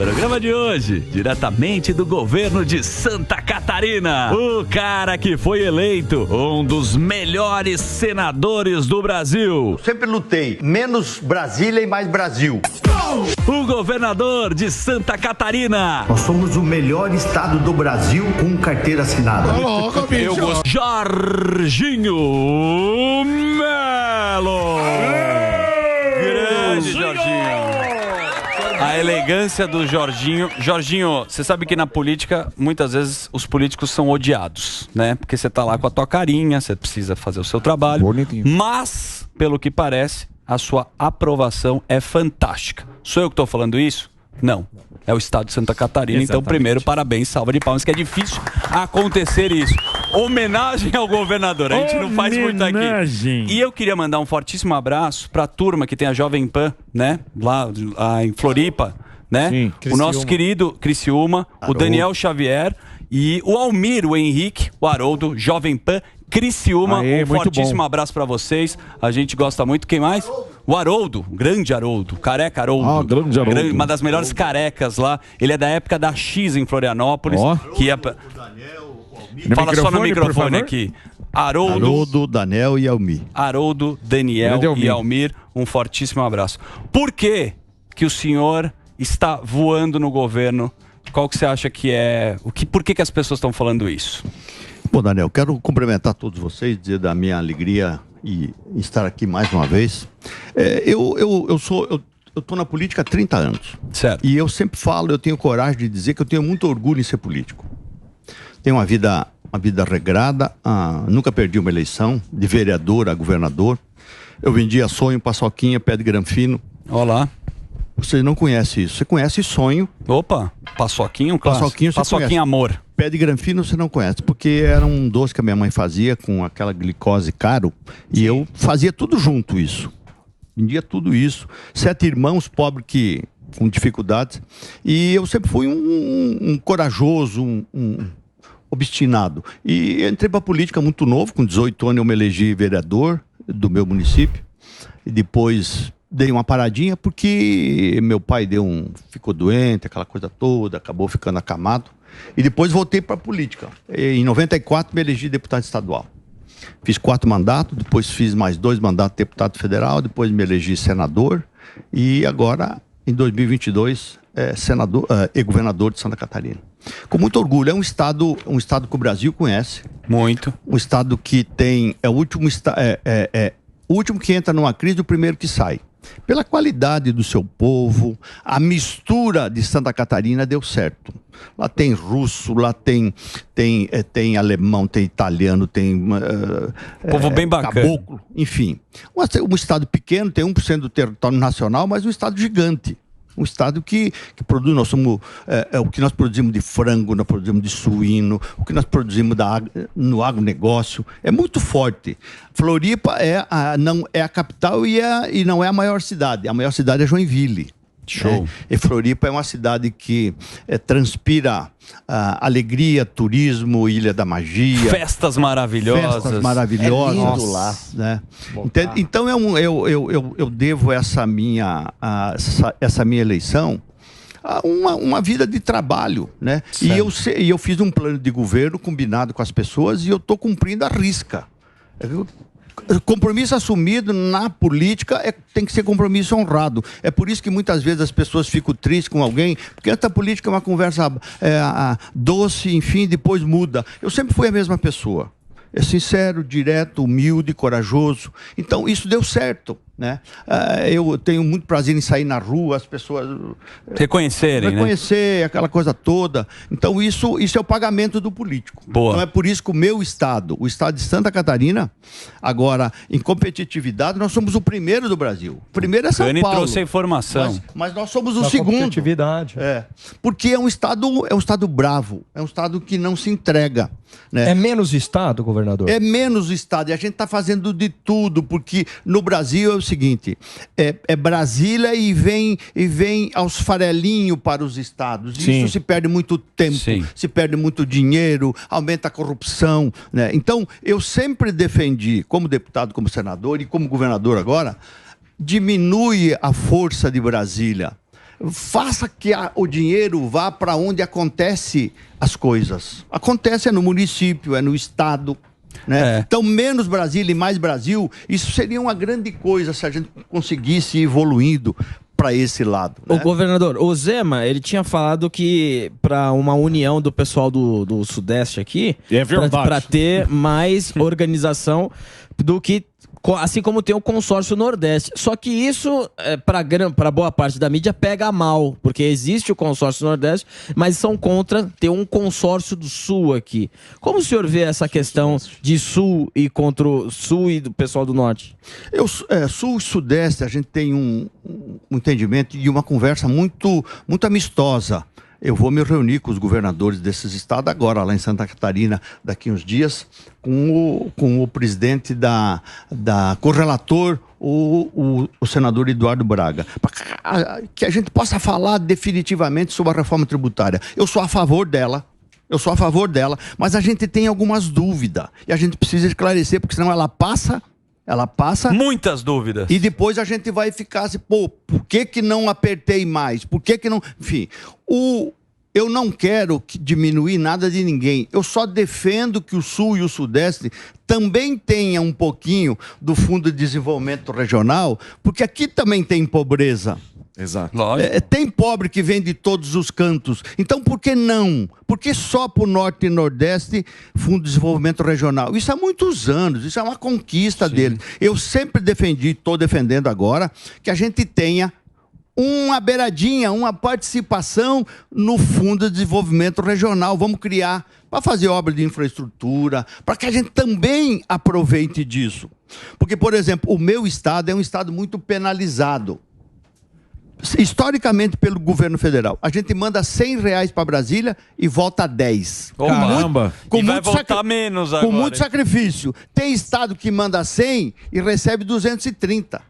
Programa de hoje, diretamente do governo de Santa Catarina. O cara que foi eleito um dos melhores senadores do Brasil. Sempre lutei, menos Brasília e mais Brasil. O governador de Santa Catarina. Nós somos o melhor estado do Brasil com carteira assinada. Eu gosto. Jorginho Melo. Grande Jorginho. A elegância do Jorginho. Jorginho, você sabe que na política, muitas vezes, os políticos são odiados, né? Porque você tá lá com a tua carinha, você precisa fazer o seu trabalho. Bonitinho. Mas, pelo que parece, a sua aprovação é fantástica. Sou eu que tô falando isso? Não. É o estado de Santa Catarina. Exatamente. Então, primeiro, parabéns, salva de palmas, que é difícil acontecer isso. Homenagem ao governador. A gente não faz muito aqui. E eu queria mandar um fortíssimo abraço pra turma que tem a Jovem Pan, né? Lá em Floripa, né? Sim, o nosso querido Criciúma, o Daniel Xavier e o Almir, o Henrique, o Haroldo, Jovem Pan, Criciúma. Um fortíssimo abraço pra vocês. A gente gosta muito. Quem mais? O Haroldo, grande Haroldo, careca Haroldo. Grande Haroldo. Uma das melhores carecas lá. Ele é da época da X em Florianópolis. Que ia... Fala só no microfone aqui. Haroldo, Daniel e Almir. Haroldo, Daniel e Almir. Um fortíssimo abraço. Por que o senhor está voando no governo? Qual que você acha que é... Por que as pessoas estão falando isso? Bom, Daniel, quero cumprimentar todos vocês, dizer da minha alegria e estar aqui mais uma vez. Eu estou na política há 30 anos. Certo. E eu sempre falo, eu tenho coragem de dizer que eu tenho muito orgulho em ser político. Tenho uma vida regrada, nunca perdi uma eleição, de vereador a governador. Eu vendia sonho, paçoquinha, pé de granfino. Olá. Você não conhece isso. Você conhece sonho. Opa, paçoquinho, paçoquinho, amor. Pé de granfino você não conhece, porque era um doce que a minha mãe fazia com aquela glicose caro. E eu fazia tudo junto isso. Vendia tudo isso. 7 irmãos pobres com dificuldades. E eu sempre fui um corajoso, um obstinado. E entrei para a política muito novo, com 18 anos eu me elegi vereador do meu município. E depois dei uma paradinha porque meu pai ficou doente, aquela coisa toda, acabou ficando acamado. E depois voltei para a política. Em 94 me elegi deputado estadual. Fiz 4 mandatos, depois fiz mais 2 mandatos de deputado federal, depois me elegi senador e agora, em 2022, senador e governador de Santa Catarina. Com muito orgulho. É um estado que o Brasil conhece. Muito. Um estado que tem... o último que entra numa crise, o primeiro que sai. Pela qualidade do seu povo, a mistura de Santa Catarina deu certo. Lá tem russo, lá tem alemão, tem italiano, tem povo bem bacana. Caboclo, enfim. Um estado pequeno, tem 1% do território nacional, mas um estado gigante. Um estado que produz, nós somos, o que nós produzimos de frango, nós produzimos de suíno, o que nós produzimos no agronegócio, é muito forte. Floripa não é a capital e não é a maior cidade. A maior cidade é Joinville. Show. E Floripa é uma cidade que transpira alegria, turismo, Ilha da Magia. Festas maravilhosas. É lindo lá, né? Então eu devo essa minha eleição a uma vida de trabalho, né? E eu fiz um plano de governo combinado com as pessoas e eu estou cumprindo à risca. Compromisso assumido na política tem que ser compromisso honrado. É por isso que muitas vezes as pessoas ficam tristes com alguém, porque essa política é uma conversa doce, enfim, depois muda. Eu sempre fui a mesma pessoa. É sincero, direto, humilde, corajoso. Então, isso deu certo, né? Eu tenho muito prazer em sair na rua, as pessoas... Reconhecerem, Reconhecer, né? Aquela coisa toda. Então, isso é o pagamento do político. Boa. Então, é por isso que o meu estado, o estado de Santa Catarina, agora, em competitividade, nós somos o primeiro do Brasil. O primeiro é São Paulo. Trouxe a informação. Mas nós somos o segundo. Competitividade. Porque é um estado bravo, é um estado que não se entrega, né? É menos estado, governador? É menos estado. E a gente está fazendo de tudo, porque no Brasil é o seguinte, é Brasília e vem aos farelinhos para os estados. Sim. Isso se perde muito tempo, se perde muito dinheiro, aumenta a corrupção, né? Então, eu sempre defendi, como deputado, como senador e como governador agora, diminui a força de Brasília. faça que o dinheiro vá para onde acontece as coisas. Acontece no município, no estado. Né? Então, menos Brasília e mais Brasil, isso seria uma grande coisa se a gente conseguisse ir evoluindo para esse lado. Né? O governador, o Zema, ele tinha falado que para uma união do pessoal do Sudeste aqui, para ter mais organização do que, assim como tem o consórcio Nordeste. Só que isso, para boa parte da mídia, pega mal, porque existe o consórcio Nordeste, mas são contra ter um consórcio do Sul aqui. Como o senhor vê essa questão de Sul e contra o Sul e do pessoal do Norte? Sul e Sudeste, a gente tem um entendimento e uma conversa muito amistosa. Eu vou me reunir com os governadores desses estados agora, lá em Santa Catarina, daqui uns dias, com o presidente com o relator, o senador Eduardo Braga, para que a gente possa falar definitivamente sobre a reforma tributária. Eu sou a favor dela, mas a gente tem algumas dúvidas e a gente precisa esclarecer, porque senão ela passa muitas dúvidas. E depois a gente vai ficar assim, por que não apertei mais? Por que não... Enfim, eu não quero diminuir nada de ninguém. Eu só defendo que o Sul e o Sudeste também tenham um pouquinho do Fundo de Desenvolvimento Regional, porque aqui também tem pobreza. Exato. Tem pobre que vem de todos os cantos. Então, por que não? Por que só para o Norte e Nordeste Fundo de Desenvolvimento Regional? Isso há muitos anos, isso é uma conquista deles. Eu sempre defendi, estou defendendo agora, que a gente tenha uma beiradinha, uma participação no Fundo de Desenvolvimento Regional. Vamos criar para fazer obra de infraestrutura, para que a gente também aproveite disso. Porque, por exemplo, o meu estado é um estado muito penalizado. Historicamente pelo governo federal. A gente manda R$100 para Brasília e volta 10. Caramba! Com vai voltar menos agora. Com muito sacrifício. Tem estado que manda 100 e recebe 230.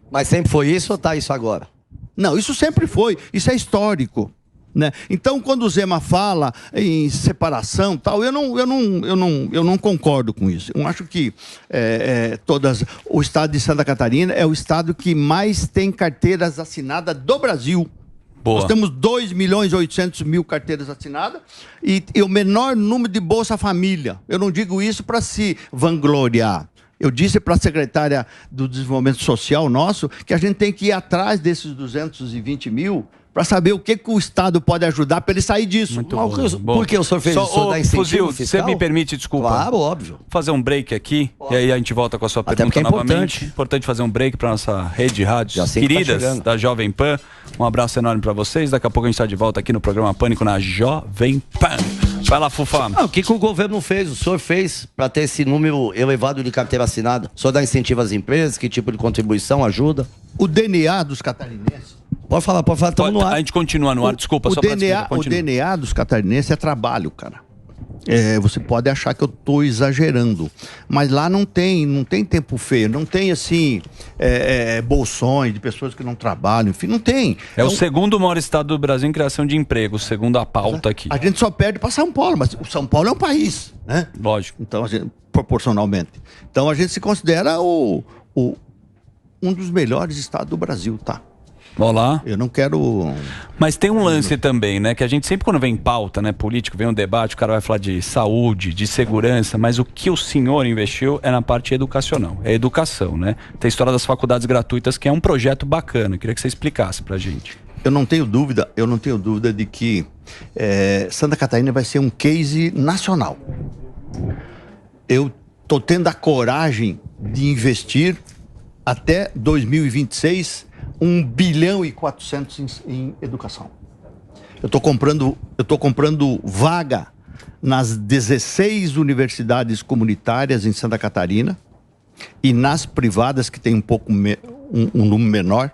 Mas sempre foi isso ou está isso agora? Não, isso sempre foi. Isso é histórico. Né? Então, quando o Zema fala em separação, tal, eu não concordo com isso. Eu acho que o estado de Santa Catarina é o estado que mais tem carteiras assinadas do Brasil. Boa. Nós temos 2.800.000 carteiras assinadas e o menor número de Bolsa Família. Eu não digo isso para se vangloriar. Eu disse para a secretária do Desenvolvimento Social nosso que a gente tem que ir atrás desses 220 mil para saber o que o Estado pode ajudar para ele sair disso. Muito bom. Por que o senhor fez isso? O senhor dá incentivo Fuzil, fiscal? você me permite, desculpa. Claro, óbvio. Fazer um break aqui, e aí a gente volta com a sua pergunta é novamente. Importante fazer um break para nossa rede de rádios queridas da Jovem Pan. Um abraço enorme para vocês. Daqui a pouco a gente está de volta aqui no programa Pânico na Jovem Pan. Vai lá, Fufá. O que o governo fez? O senhor fez para ter esse número elevado de carteira assinada? O senhor dá incentivo às empresas? Que tipo de contribuição ajuda? O DNA dos catarinenses. Pode falar, estamos no ar. A gente continua no ar, desculpa. O DNA dos catarinenses é trabalho, cara. Você pode achar que eu estou exagerando, mas lá não tem tempo feio, não tem assim bolsões de pessoas que não trabalham, enfim, não tem. É o segundo maior estado do Brasil em criação de emprego, segundo a pauta aqui. A gente só perde para São Paulo, mas o São Paulo é um país, né? Lógico. Então, proporcionalmente. Então a gente se considera um dos melhores estados do Brasil, tá? Olá. Eu não quero... Mas tem um lance também, né? Que a gente sempre quando vem pauta, né? Político, vem um debate, o cara vai falar de saúde, de segurança, mas o que o senhor investiu é na parte educacional. É educação, né? Tem a história das faculdades gratuitas, que é um projeto bacana. Eu queria que você explicasse pra gente. Eu não tenho dúvida de que Santa Catarina vai ser um case nacional. Eu tô tendo a coragem de investir até 2026 1 bilhão e 400 em educação. Eu estou comprando vaga nas 16 universidades comunitárias em Santa Catarina e nas privadas que tem um número menor,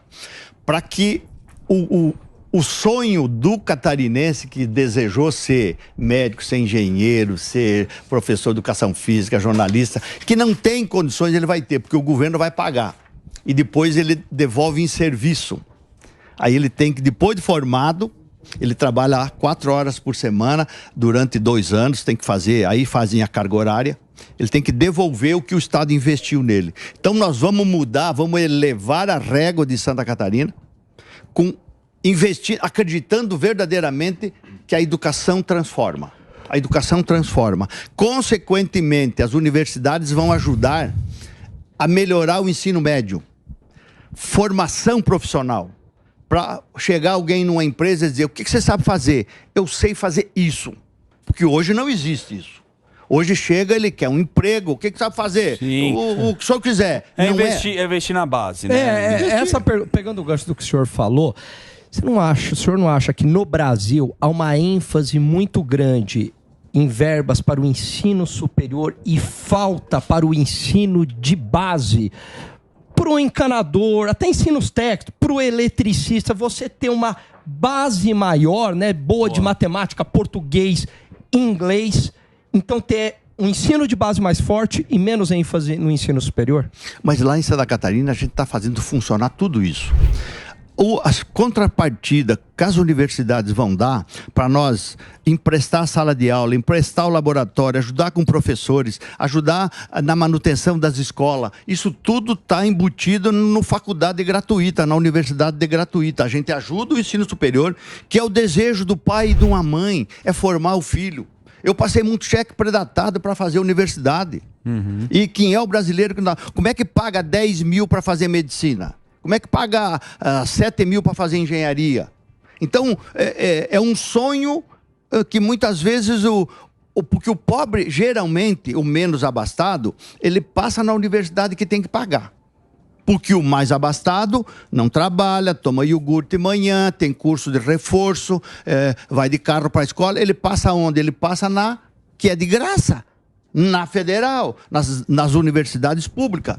para que o sonho do catarinense que desejou ser médico, ser engenheiro, ser professor de educação física, jornalista, que não tem condições, ele vai ter, porque o governo vai pagar. E depois ele devolve em serviço. Aí ele tem que, depois de formado, ele trabalha 4 horas por semana durante 2 anos, tem que fazer, aí fazem a carga horária, ele tem que devolver o que o Estado investiu nele. Então nós vamos mudar, vamos elevar a régua de Santa Catarina com acreditando verdadeiramente que a educação transforma. A educação transforma. Consequentemente, as universidades vão ajudar a melhorar o ensino médio. Formação profissional. Para chegar alguém numa empresa e dizer, o que você sabe fazer? Eu sei fazer isso. Porque hoje não existe isso. Hoje chega, ele quer um emprego, o que sabe fazer? O que o senhor quiser. Investir na base, né? Pegando o gancho do que o senhor falou, o senhor não acha que no Brasil há uma ênfase muito grande em verbas para o ensino superior e falta para o ensino de base? Para o encanador, até ensinos técnicos, para o eletricista, você ter uma base maior, né, boa de matemática, português, inglês, então ter um ensino de base mais forte e menos ênfase no ensino superior? Mas lá em Santa Catarina a gente está fazendo funcionar tudo isso. As contrapartidas que as universidades vão dar para nós emprestar a sala de aula, emprestar o laboratório, ajudar com professores, ajudar na manutenção das escolas, isso tudo está embutido na faculdade gratuita, na universidade gratuita. A gente ajuda o ensino superior, que é o desejo do pai e de uma mãe, é formar o filho. Eu passei muito cheque predatado para fazer universidade. E quem é o brasileiro que não dá? Como é que paga 10 mil para fazer medicina? Como é que paga 7 mil para fazer engenharia? Então, é um sonho que muitas vezes porque o pobre, geralmente, o menos abastado, ele passa na universidade que tem que pagar. Porque o mais abastado não trabalha, toma iogurte de manhã, tem curso de reforço, vai de carro para a escola. Ele passa onde? Ele passa que é de graça, na federal, nas universidades públicas.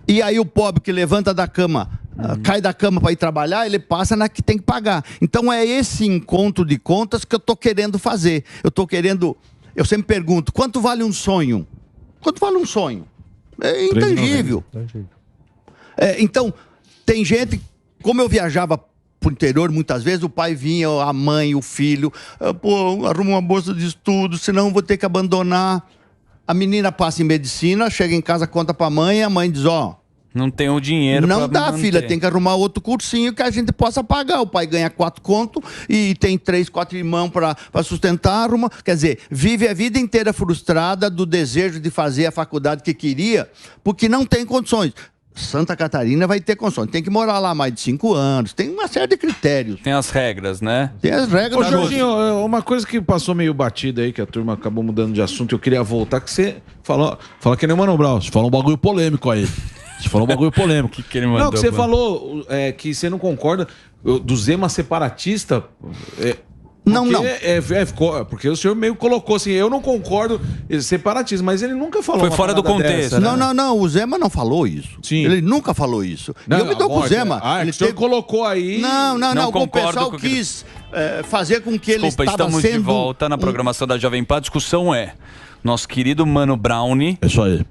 E aí o pobre que levanta da cama, cai da cama para ir trabalhar, ele passa na que tem que pagar. Então é esse encontro de contas que eu estou querendo fazer. Eu sempre pergunto, quanto vale um sonho? Quanto vale um sonho? É intangível. Então, tem gente, como eu viajava pro interior, muitas vezes o pai vinha, a mãe, o filho, arruma uma bolsa de estudo, senão vou ter que abandonar. A menina passa em medicina, chega em casa, conta pra mãe, a mãe diz, não tem o dinheiro não dá, filha, tem que arrumar outro cursinho que a gente possa pagar. O pai ganha 4 contos e tem 3, 4 irmãos para sustentar. Quer dizer, vive a vida inteira frustrada do desejo de fazer a faculdade que queria, porque não tem condições. Santa Catarina vai ter condições. Tem que morar lá mais de 5 anos. Tem uma série de critérios. Tem as regras, né? Tem as regras. Ô, Jorginho, uma coisa que passou meio batida aí, que a turma acabou mudando de assunto, eu queria voltar, que você fala que nem o Mano Brown. Você falou um bagulho polêmico aí. Você falou um bagulho polêmico. que ele mandou, não, que você falou que você não concorda do Zema separatista... Não. Porque o senhor meio colocou assim, eu não concordo separatismo, mas ele nunca falou. Foi fora do contexto. Dessa, né? Não, o Zema não falou isso. Sim. Ele nunca falou isso. Eu me dou com o Zema. O senhor colocou aí. Não, o pessoal quis fazer com que ele estava estamos de volta na programação da Jovem Pan. A discussão nosso querido Mano Brownie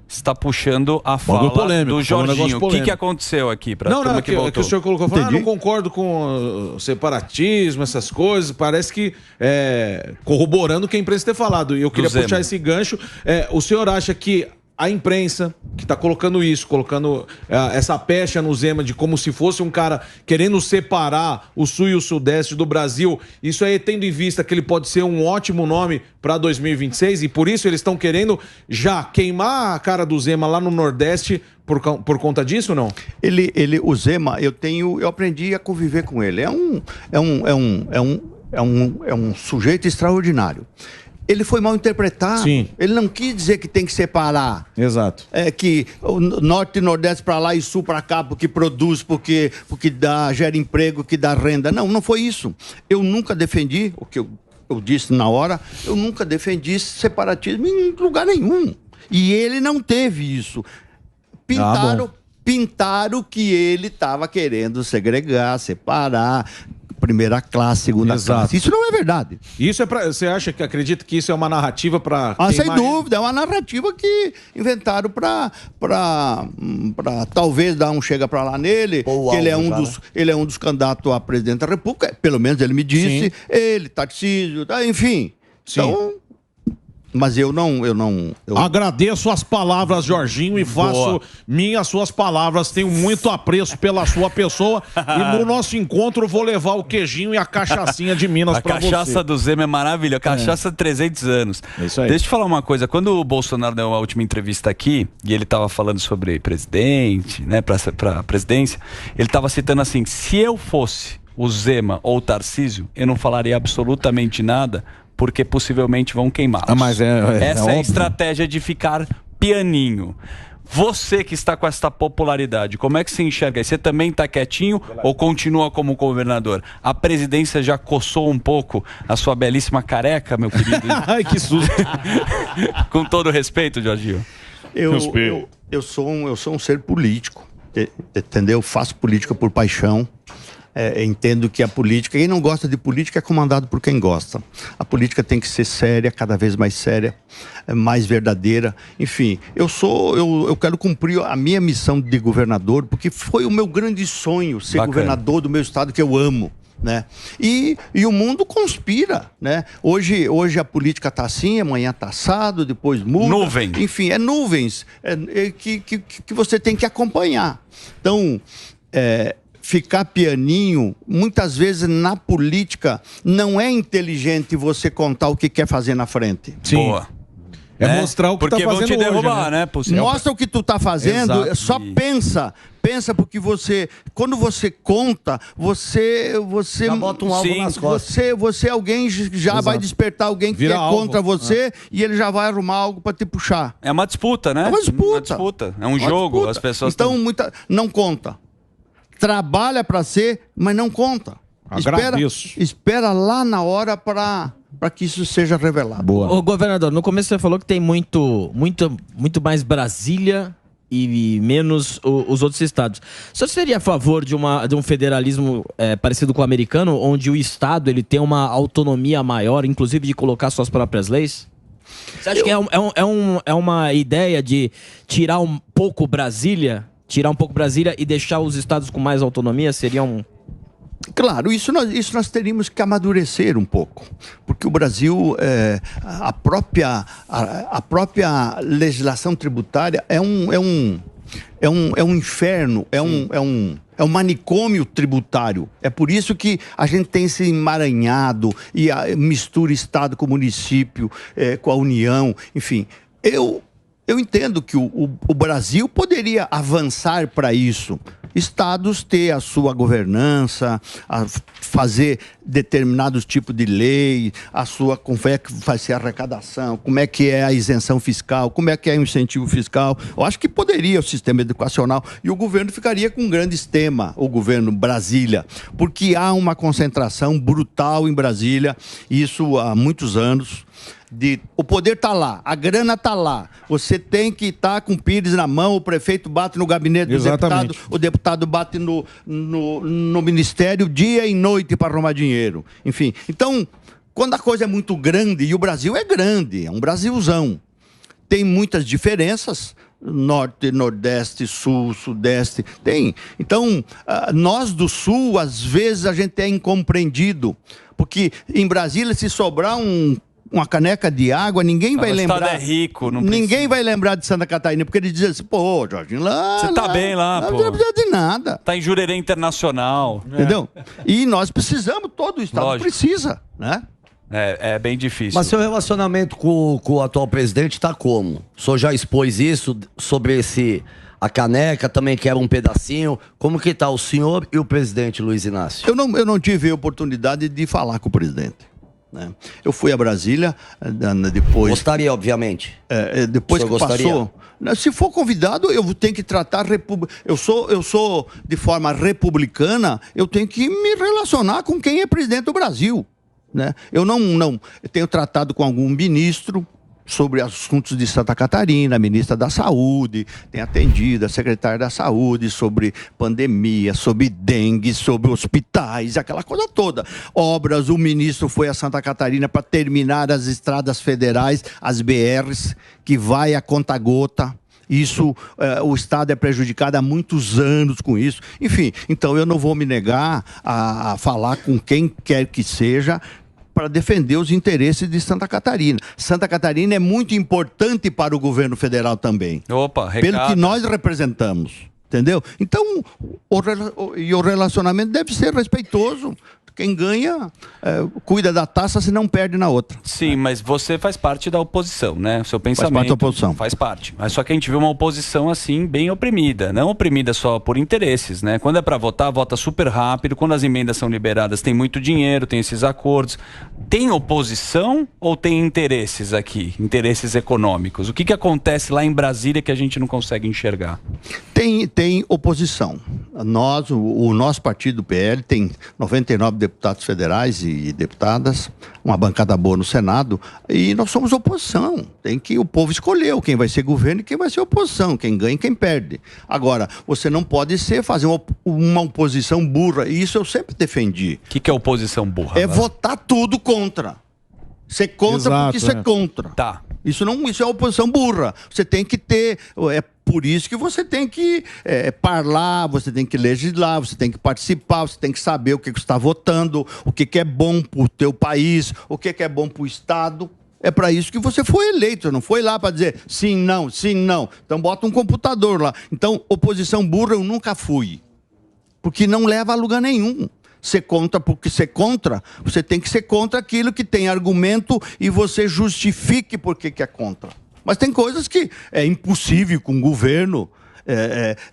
está puxando a fala do Jorginho. O que aconteceu aqui? Que o senhor colocou, não concordo com separatismo, essas coisas, parece que corroborando o que a imprensa tem falado. E eu queria puxar esse gancho. O senhor acha que a imprensa que está colocando essa pecha no Zema de como se fosse um cara querendo separar o Sul e o Sudeste do Brasil, isso aí tendo em vista que ele pode ser um ótimo nome para 2026 e por isso eles estão querendo já queimar a cara do Zema lá no Nordeste por conta disso ou não? O Zema, eu aprendi a conviver com ele. É um sujeito extraordinário. Ele foi mal interpretado. Sim. Ele não quis dizer que tem que separar. Exato. Que o Norte e Nordeste para lá e Sul para cá, porque produz, porque gera emprego, que dá renda. Não foi isso. Eu nunca defendi, o que eu disse na hora, eu nunca defendi separatismo em lugar nenhum. E ele não teve isso. Pintaram que ele estava querendo segregar, separar... primeira classe, segunda classe. Isso não é verdade. Isso você acredita que isso é uma narrativa para... sem dúvida, é uma narrativa que inventaram para talvez dar um chega para lá nele, que ele é um dos candidatos a presidente da República, pelo menos ele me disse, ele, Tarcísio, enfim. Sim. Então... Mas eu Agradeço as palavras, Jorginho, e faço minhas suas palavras. Tenho muito apreço pela sua pessoa. E no nosso encontro vou levar o queijinho e a cachaçinha de Minas pra você. A cachaça do Zema é maravilhosa. Cachaça de 300 anos. É isso aí. Deixa eu te falar uma coisa. Quando o Bolsonaro deu a última entrevista aqui, e ele tava falando sobre presidente, né, pra presidência, ele tava citando assim, se eu fosse o Zema ou o Tarcísio, eu não falaria absolutamente nada, porque possivelmente vão queimá-los. Mas essa é a estratégia de ficar pianinho. Você que está com essa popularidade, como é que você enxerga aí? Você também está quietinho ou continua como governador? A presidência já coçou um pouco a sua belíssima careca, meu querido? Ai, que susto! Com todo respeito, Jorginho. Eu sou um ser político, entendeu? Eu faço política por paixão. Entendo que a política, quem não gosta de política é comandado por quem gosta. A política tem que ser séria, cada vez mais séria, mais verdadeira. Enfim, eu quero cumprir a minha missão de governador, porque foi o meu grande sonho ser governador do meu estado que eu amo. Né? E o mundo conspira, né? Hoje a política está assim, amanhã está assado, depois muda. Nuvem. Enfim, nuvens que você tem que acompanhar. Então, ficar pianinho, muitas vezes na política, não é inteligente você contar o que quer fazer na frente. Sim. Boa. Mostrar o que tá fazendo vão te derrubar, né? Mostra o que tu tá fazendo, só pensa, porque quando você conta, você já bota um alvo nas costas. Você alguém já vai despertar alguém que é contra você e ele já vai arrumar algo para te puxar. É uma disputa, né? É uma disputa. É um jogo, as pessoas então não conta. Trabalha para ser, mas não conta. Espera lá na hora para que isso seja revelado. Boa. Ô, governador, no começo você falou que tem muito mais Brasília e menos os outros estados. O senhor seria a favor de um federalismo parecido com o americano, onde o estado ele tem uma autonomia maior, inclusive de colocar suas próprias leis? Você acha que é uma ideia de tirar um pouco Brasília e deixar os estados com mais autonomia? Seria um... Claro, isso nós teríamos que amadurecer um pouco, porque o Brasil, a própria legislação tributária é um inferno, é um manicômio tributário. É por isso que a gente tem esse emaranhado e mistura Estado com município, com a União, enfim. Eu entendo que o Brasil poderia avançar para isso. Estados ter a sua governança, fazer determinados tipos de lei, como é que vai ser a arrecadação, como é que é a isenção fiscal, como é que é o incentivo fiscal. Eu acho que poderia o sistema educacional e o governo ficaria com um grande sistema, o governo Brasília, porque há uma concentração brutal em Brasília, isso há muitos anos. O poder está lá, a grana está lá. Você tem que estar com o Pires na mão, o prefeito bate no gabinete do deputado, o deputado bate no ministério dia e noite para arrumar dinheiro. Enfim, então, quando a coisa é muito grande, e o Brasil é grande, é um Brasilzão, tem muitas diferenças, norte, nordeste, sul, sudeste, tem. Então, nós do sul, às vezes a gente é incompreendido, porque em Brasília, se sobrar uma caneca de água, ninguém vai lembrar. O estado é rico, não ninguém precisa. vai lembrar de Santa Catarina, porque eles dizem assim, pô, Jorginho, você tá bem lá, pô. Não precisa de nada. Tá em Jurerê Internacional. Entendeu? E nós precisamos, todo o estado precisa, né? É bem difícil. Mas seu relacionamento com o atual presidente tá como? O senhor já expôs isso sobre a caneca, também quer um pedacinho. Como que tá o senhor e o presidente Luiz Inácio? Eu não tive a oportunidade de falar com o presidente. Eu fui a Brasília depois. Gostaria, obviamente. Depois que passou. Se for convidado, eu tenho que tratar eu sou de forma republicana. Eu tenho que me relacionar com quem é presidente do Brasil, né? Eu tenho tratado com algum ministro sobre assuntos de Santa Catarina, a ministra da Saúde, tem atendido a secretária da Saúde sobre pandemia, sobre dengue, sobre hospitais, aquela coisa toda. Obras, o ministro foi a Santa Catarina para terminar as estradas federais, as BRs, que vai a conta-gota. Isso, o Estado é prejudicado há muitos anos com isso. Enfim, então eu não vou me negar a falar com quem quer que seja, para defender os interesses de Santa Catarina. Santa Catarina é muito importante para o governo federal também. Opa, pelo que nós representamos. Entendeu? Então, o relacionamento deve ser respeitoso. Quem ganha, cuida da taça, se não perde na outra. Sim, mas você faz parte da oposição, né? O seu pensamento faz parte da oposição. Faz parte. Mas só que a gente viu uma oposição assim, bem oprimida. Não oprimida só por interesses, né? Quando é para votar, vota super rápido. Quando as emendas são liberadas, tem muito dinheiro, tem esses acordos. Tem oposição ou tem interesses aqui? Interesses econômicos? O que acontece lá em Brasília que a gente não consegue enxergar? Tem oposição. O nosso partido, o PL, tem 99 deputados federais e deputadas, uma bancada boa no Senado, e nós somos oposição. Tem que o povo escolher quem vai ser governo e quem vai ser oposição, quem ganha e quem perde. Agora, você não pode fazer uma oposição burra, e isso eu sempre defendi. O que é oposição burra? É votar tudo contra. Ser contra porque isso é contra. Tá. Isso é oposição burra. Você tem que ter... Por isso que você tem que falar, você tem que legislar, você tem que participar, você tem que saber o que você está votando, o que é bom para o teu país, o que é bom para o Estado. É para isso que você foi eleito, você não foi lá para dizer sim, não, sim, não. Então bota um computador lá. Então, oposição burra eu nunca fui, porque não leva a lugar nenhum. Ser contra, porque ser contra, você tem que ser contra aquilo que tem argumento e você justifique por que é contra. Mas tem coisas que é impossível com o governo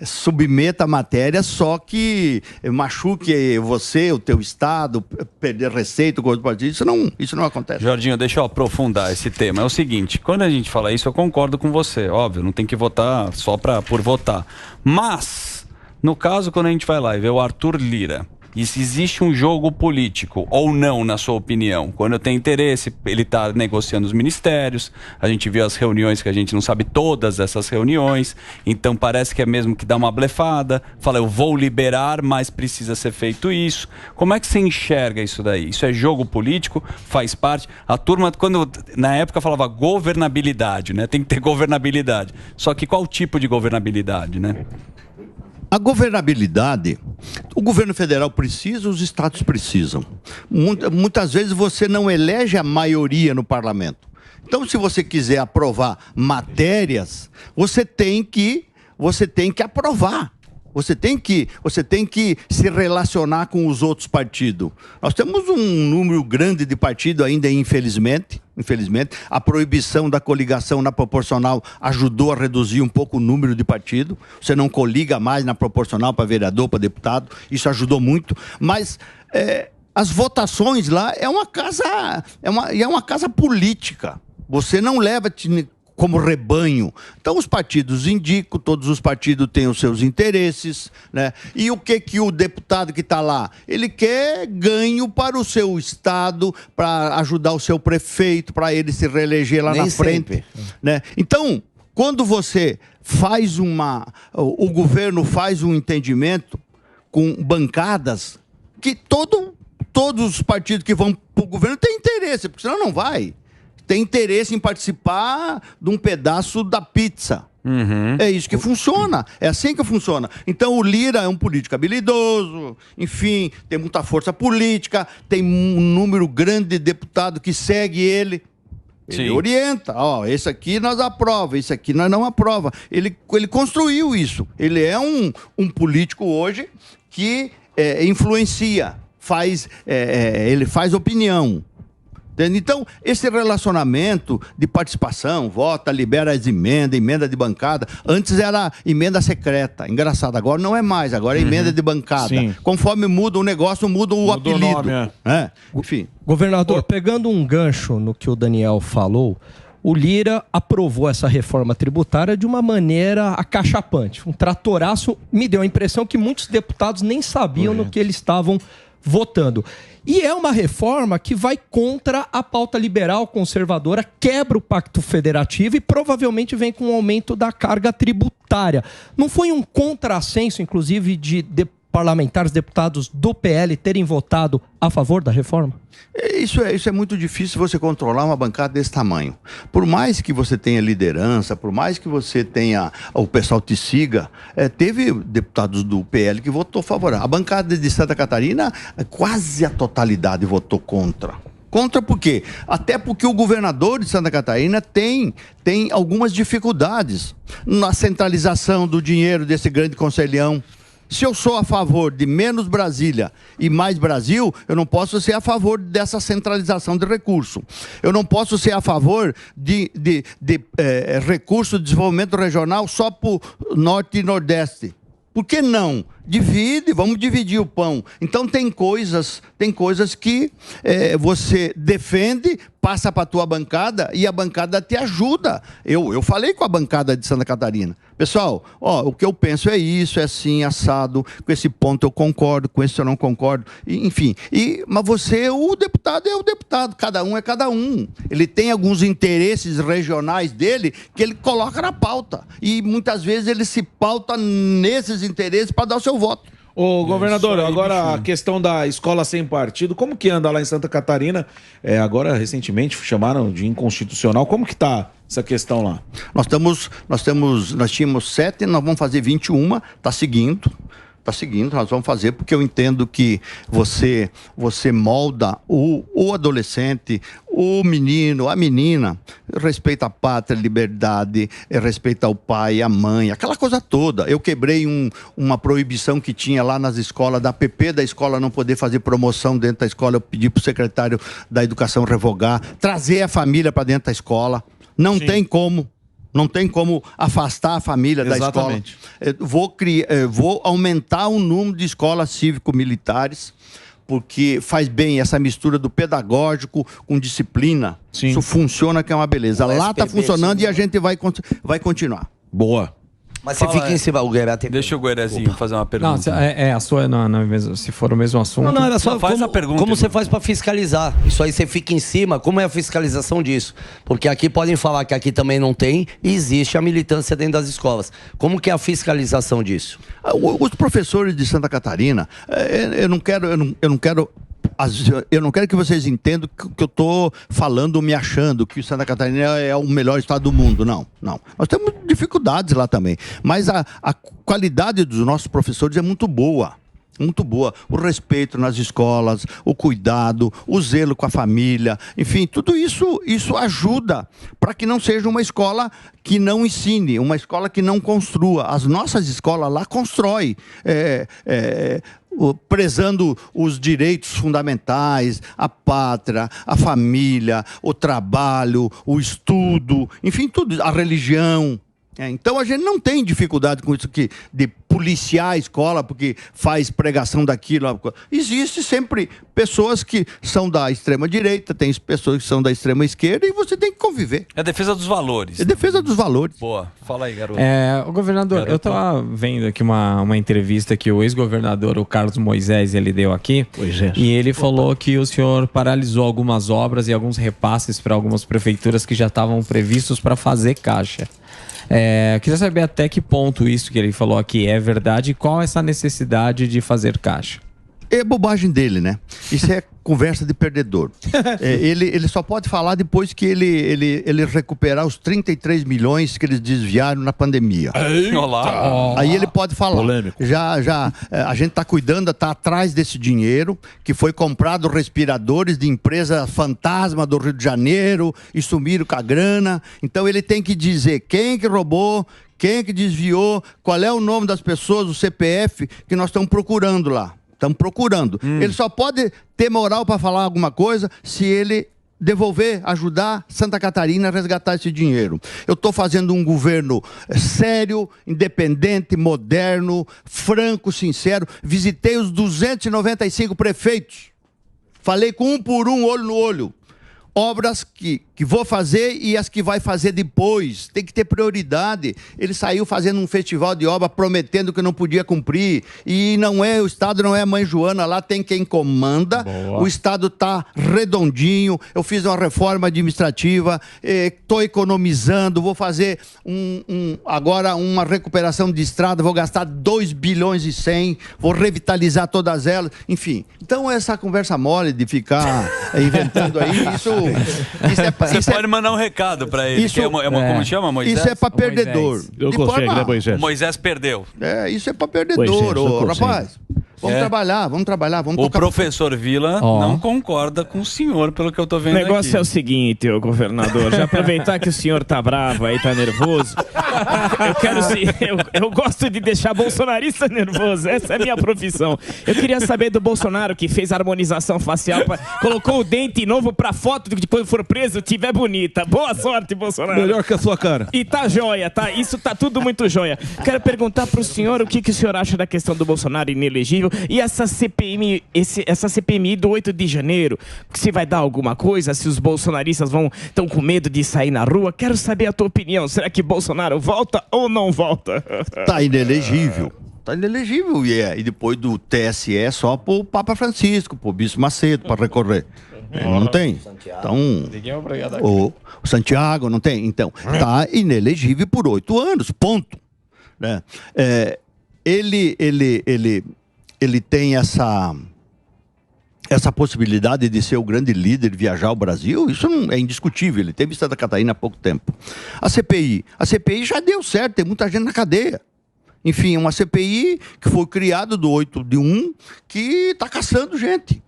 submeta a matéria, só que machuque você, o teu estado, perder receita, coisa do partido. Isso não acontece. Jorginho, deixa eu aprofundar esse tema. É o seguinte, quando a gente fala isso, eu concordo com você. Óbvio, não tem que votar só por votar. Mas, no caso, quando a gente vai lá e vê o Arthur Lira, e se existe um jogo político ou não, na sua opinião? Quando tem interesse, ele está negociando os ministérios, a gente viu as reuniões que a gente não sabe todas essas reuniões, então parece que é mesmo que dá uma blefada, fala eu vou liberar, mas precisa ser feito isso. Como é que você enxerga isso daí? Isso é jogo político? Faz parte? A turma, na época falava governabilidade, né? Tem que ter governabilidade. Só que qual tipo de governabilidade, né? A governabilidade, o governo federal precisa, os estados precisam. Muitas vezes você não elege a maioria no parlamento. Então, se você quiser aprovar matérias, você tem que aprovar. Você tem que se relacionar com os outros partidos. Nós temos um número grande de partidos ainda, infelizmente. A proibição da coligação na proporcional ajudou a reduzir um pouco o número de partidos. Você não coliga mais na proporcional para vereador, para deputado. Isso ajudou muito. Mas as votações lá é uma casa política. Você não leva como rebanho. Então os partidos indicam, todos os partidos têm os seus interesses, né? E o que o deputado que está lá? Ele quer ganho para o seu estado, para ajudar o seu prefeito, para ele se reeleger lá na frente, né? Então, quando você faz o governo faz um entendimento com bancadas que todos os partidos que vão para o governo têm interesse, porque senão não vai. Tem interesse em participar de um pedaço da pizza. Uhum. É isso que funciona. É assim que funciona. Então o Lira é um político habilidoso, enfim, tem muita força política, tem um número grande de deputados que segue ele. Ele orienta, esse aqui nós aprova, esse aqui nós não aprova. Ele construiu isso. Ele é um político hoje que influencia, ele faz opinião. Então, esse relacionamento de participação, vota, libera as emenda de bancada. Antes era emenda secreta. Engraçado, agora não é mais. Agora é emenda de bancada. Sim. Conforme muda o negócio, muda o apelido. O nome, Enfim. Governador, pegando um gancho no que o Daniel falou, o Lira aprovou essa reforma tributária de uma maneira acachapante. Um tratoraço. Me deu a impressão que muitos deputados nem sabiam no que eles estavam votando. E é uma reforma que vai contra a pauta liberal conservadora, quebra o pacto federativo e provavelmente vem com um aumento da carga tributária. Não foi um contrassenso, inclusive, de parlamentares, deputados do PL terem votado a favor da reforma? Isso é muito difícil você controlar uma bancada desse tamanho. Por mais que você tenha liderança, por mais que você tenha, o pessoal te siga, teve deputados do PL que votou favorável. A bancada de Santa Catarina, quase a totalidade votou contra. Contra por quê? Até porque o governador de Santa Catarina tem algumas dificuldades na centralização do dinheiro desse grande conselhão. Se eu sou a favor de menos Brasília e mais Brasil, eu não posso ser a favor dessa centralização de recurso. Eu não posso ser a favor de recurso de desenvolvimento regional só para o Norte e Nordeste. Por que não? Divide, vamos dividir o pão. Então tem coisas que você defende, passa para a tua bancada e a bancada te ajuda. Eu falei com a bancada de Santa Catarina. Pessoal, o que eu penso é isso, é assim, assado, com esse ponto eu concordo, com esse eu não concordo, enfim. Mas o deputado é o deputado, cada um é cada um. Ele tem alguns interesses regionais dele que ele coloca na pauta. E muitas vezes ele se pauta nesses interesses para dar o seu voto. Ô, governador, agora a questão da escola sem partido, como que anda lá em Santa Catarina? Agora, recentemente, chamaram de inconstitucional. Como que tá essa questão lá? Nós tínhamos 7, nós vamos fazer 21, tá seguindo, nós vamos fazer, porque eu entendo que você molda o adolescente, o menino, a menina, respeita a pátria, a liberdade, respeita o pai, a mãe, aquela coisa toda. Eu quebrei uma proibição que tinha lá nas escolas, da PP da escola não poder fazer promoção dentro da escola. Eu pedi para o secretário da Educação revogar, trazer a família para dentro da escola. Não tem como afastar a família da escola. Vou aumentar o número de escolas cívico-militares, porque faz bem essa mistura do pedagógico com disciplina. Sim. Isso funciona, que é uma beleza. Lá está funcionando e a gente vai continuar. Boa. Mas você fica em cima, o Guerra tem... Deixa o Guerezinho fazer uma pergunta. Não, a sua se for o mesmo assunto. Não, era só faz a pergunta. Como você faz para fiscalizar? Isso aí você fica em cima, como é a fiscalização disso? Porque aqui podem falar que aqui também não tem e existe a militância dentro das escolas. Como que é a fiscalização disso? Os professores de Santa Catarina, eu não quero que vocês entendam que eu estou falando, me achando que Santa Catarina é o melhor estado do mundo. Não. Nós temos dificuldades lá também. Mas a qualidade dos nossos professores é muito boa. Muito boa. O respeito nas escolas, o cuidado, o zelo com a família, enfim, tudo isso ajuda para que não seja uma escola que não ensine, uma escola que não construa. As nossas escolas lá constroem, prezando os direitos fundamentais, a pátria, a família, o trabalho, o estudo, enfim, tudo, a religião. Então a gente não tem dificuldade com isso aqui, de policiar a escola porque faz pregação daquilo. Existe sempre pessoas que são da extrema direita, tem pessoas que são da extrema esquerda e você tem que conviver. É a defesa dos valores. É defesa dos valores. Boa, fala aí, garoto. O governador, eu estava vendo aqui uma entrevista que o ex-governador, o Carlos Moisés, ele deu aqui. E ele falou que o senhor paralisou algumas obras e alguns repasses para algumas prefeituras que já estavam previstos para fazer caixa. Queria saber até que ponto isso que ele falou aqui é verdade e qual essa necessidade de fazer caixa. É bobagem dele, né? Isso é conversa de perdedor. Ele só pode falar depois que ele recuperar os 33 milhões que eles desviaram na pandemia. Olá. Aí ele pode falar. Polêmico. Já a gente está cuidando, está atrás desse dinheiro que foi comprado respiradores de empresa fantasma do Rio de Janeiro e sumiram com a grana. Então ele tem que dizer quem que roubou, quem que desviou, qual é o nome das pessoas, o CPF que nós estamos procurando lá. Estamos procurando. Ele só pode ter moral para falar alguma coisa se ele devolver, ajudar Santa Catarina a resgatar esse dinheiro. Eu estou fazendo um governo sério, independente, moderno, franco, sincero. Visitei os 295 prefeitos. Falei com um por um, olho no olho. Obras que vou fazer e as que vai fazer depois. Tem que ter prioridade. Ele saiu fazendo um festival de obra prometendo que não podia cumprir. E o Estado não é a mãe Joana, lá tem quem comanda. Boa. O Estado está redondinho. Eu fiz uma reforma administrativa, estou economizando, vou fazer agora uma recuperação de estrada, vou gastar 2 bilhões e 100, vou revitalizar todas elas. Enfim, então essa conversa mole de ficar inventando aí, Você pode mandar um recado pra ele. Como chama, Moisés? Isso é pra perdedor. O Moisés perdeu. Isso é pra perdedor, rapaz. Vamos trabalhar. O professor Vila não concorda com o senhor, pelo que eu tô vendo aqui. O negócio é o seguinte, ô governador, já aproveitar que o senhor tá bravo aí, tá nervoso, eu gosto de deixar bolsonarista nervoso, essa é a minha profissão. Eu queria saber do Bolsonaro, que fez harmonização facial, colocou o dente novo pra foto, que depois for preso, tiver bonita. Boa sorte, Bolsonaro. Melhor que a sua cara. E tá joia, tá? Isso tá tudo muito joia. Quero perguntar pro senhor o que o senhor acha da questão do Bolsonaro inelegível e essa CPMI do 8 de janeiro. Se vai dar alguma coisa, se os bolsonaristas estão com medo de sair na rua. Quero saber a tua opinião. Será que Bolsonaro volta ou não volta? Tá inelegível. E depois do TSE só pro Papa Francisco, pro Bispo Macedo para recorrer. Não tem. Então, o Santiago não tem. Então, tá inelegível por 8 anos, ponto. Né? Ele tem essa possibilidade de ser o grande líder, viajar ao Brasil, isso não é indiscutível. Ele teve Santa Catarina há pouco tempo. A CPI já deu certo, tem muita gente na cadeia. Enfim, uma CPI que foi criada do 8 de 1, que está caçando gente.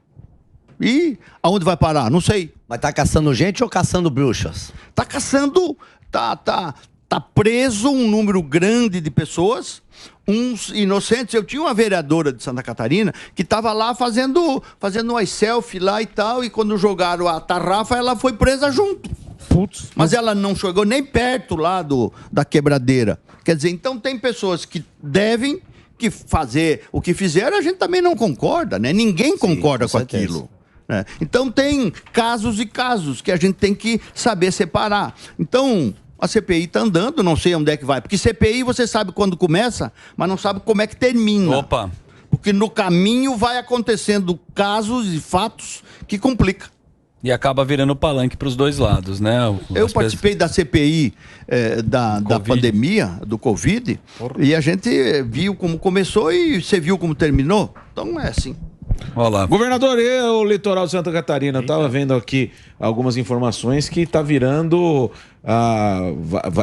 E aonde vai parar? Não sei. Mas tá caçando gente ou caçando bruxas? Tá caçando, tá preso um número grande de pessoas, uns inocentes. Eu tinha uma vereadora de Santa Catarina que estava lá fazendo umas selfies lá e tal, e quando jogaram a tarrafa, ela foi presa junto. Putz. Mas ela não chegou nem perto lá da quebradeira. Quer dizer, então tem pessoas que devem que fazer o que fizeram, a gente também não concorda, né? Ninguém concorda com aquilo. Né? Então tem casos e casos que a gente tem que saber separar. Então, a CPI está andando, não sei onde é que vai. Porque CPI você sabe quando começa, mas não sabe como é que termina. Opa! Porque no caminho vai acontecendo casos e fatos que complicam. E acaba virando palanque para os dois lados, né? Eu participei da CPI da pandemia, do Covid, e a gente viu como começou e você viu como terminou. Então é assim. Olá. Governador, o litoral de Santa Catarina, eu estava vendo aqui algumas informações que está virando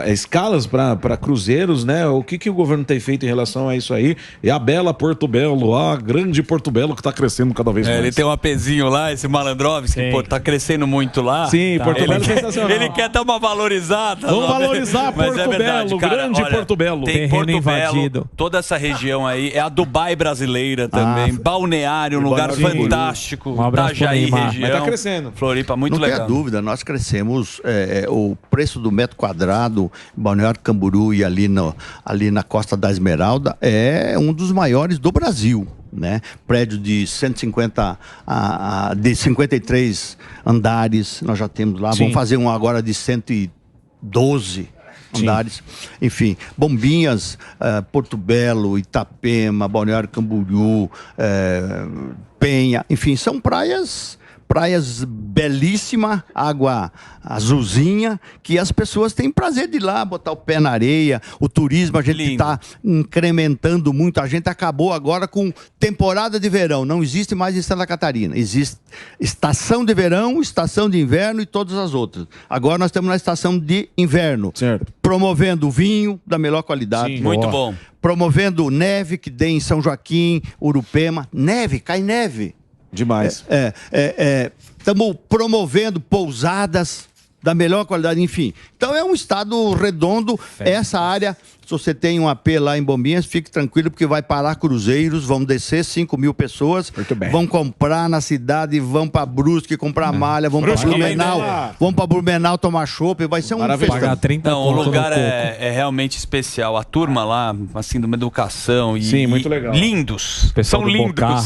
escalas para cruzeiros, né? O que o governo tem feito em relação a isso aí? E a bela Porto Belo, a grande Porto Belo que está crescendo cada vez mais. Ele tem um apezinho lá, esse Malandrovski, que está crescendo muito lá. Sim, Porto Belo é sensacional. Ele quer dar uma valorizada. Vamos valorizar Porto Belo, grande Porto Belo. Tem Porto Belo, toda essa região aí, é a Dubai brasileira também, Balneário, um lugar fantástico. Um abraço Itajaí, região. Mas tá crescendo. Floripa, muito legal. Não tem dúvida, nós crescemos, o preço do metro quadrado, Balneário Camboriú e ali na Costa da Esmeralda, é um dos maiores do Brasil. Né? Prédio de 53 andares, nós já temos lá. Sim. Vamos fazer um agora de 112 andares. Enfim, Bombinhas, Porto Belo, Itapema, Balneário Camboriú, Penha, enfim, são praias belíssimas, água azulzinha, que as pessoas têm prazer de ir lá, botar o pé na areia. O turismo a gente está incrementando muito. A gente acabou agora com temporada de verão. Não existe mais em Santa Catarina. Existe estação de verão, estação de inverno e todas as outras. Agora nós estamos na estação de inverno. Certo. Promovendo vinho da melhor qualidade. Sim, muito bom. Promovendo neve, que tem em São Joaquim, Urupema. Neve, cai neve. Demais. Estamos promovendo pousadas da melhor qualidade, enfim. Então é um estado redondo. Essa área, se você tem um AP lá em Bombinhas, fique tranquilo, porque vai parar cruzeiros, vão descer 5.000 pessoas, vão comprar na cidade, vão para Brusque comprar malha, vão para Blumenau, vão para Blumenau tomar chopp, vai ser um festival. Não, o lugar é realmente especial. A turma lá, assim, de uma educação e, sim, muito legal. Lindos. São lindos.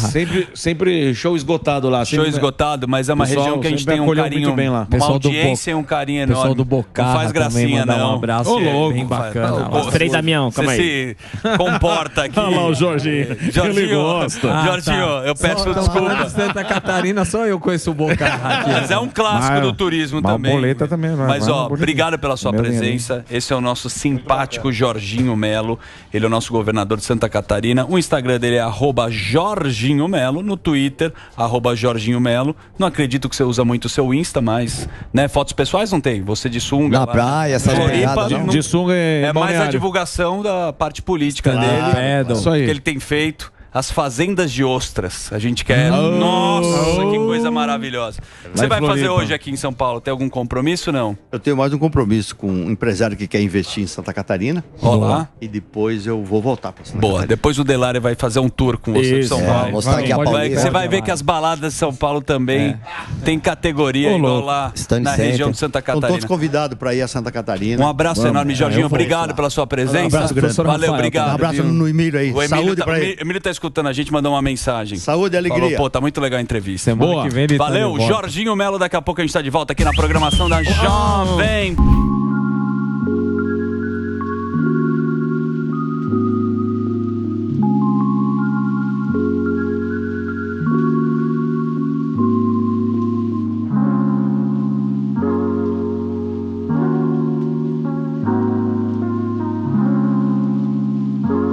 Sempre show esgotado lá. Show esgotado, mas é uma região que a gente tem um carinho, bem lá. Uma audiência e um carinho enorme. Pessoal do Bocarra não faz gracinha, não. Um abraço bem bacana. Frei Damião, calma aí. Você se comporta aqui. Olha lá o Jorginho. Ele gosta. Jorginho, eu peço desculpa. Santa Catarina, só eu conheço o Bocarra aqui. Mas é um clássico do turismo também. Boleta também. Mas, obrigado pela sua presença. Esse é o nosso simpático Jorginho Melo. Ele é o nosso governador de Santa Catarina. O Instagram dele é @Jorginho Melo. No Twitter, @Jorginho Melo. Não acredito que você usa muito o seu Insta, mas, né, fotos pessoais não tem. Você de sunga. Na praia, essas pegadas. De sunga é mais a divulgação da parte política dele. Isso aí. Que ele tem feito. as fazendas de ostras. A gente quer. Nossa, que coisa maravilhosa. Você vai fazer hoje aqui em São Paulo? Tem algum compromisso, não? Eu tenho mais um compromisso com um empresário que quer investir em Santa Catarina. Olá. E depois eu vou voltar para Santa Boa, Catarina. depois o Delari vai fazer um tour com você em São Paulo. Você vai ver que as baladas de São Paulo também tem categoria igual lá na região de Santa Catarina. Estão todos convidados para ir a Santa Catarina. Um abraço enorme, Jorginho. Obrigado pela sua presença. Um abraço grande. Valeu, obrigado. Um abraço no Emílio aí. Saúde pra ele. O Emílio tá escutando a gente, mandou uma mensagem. Saúde e alegria. Falou, pô, tá muito legal a entrevista. Semana que vem ele Valeu, Jorginho Melo. Daqui a pouco a gente tá de volta aqui na programação da Jovem.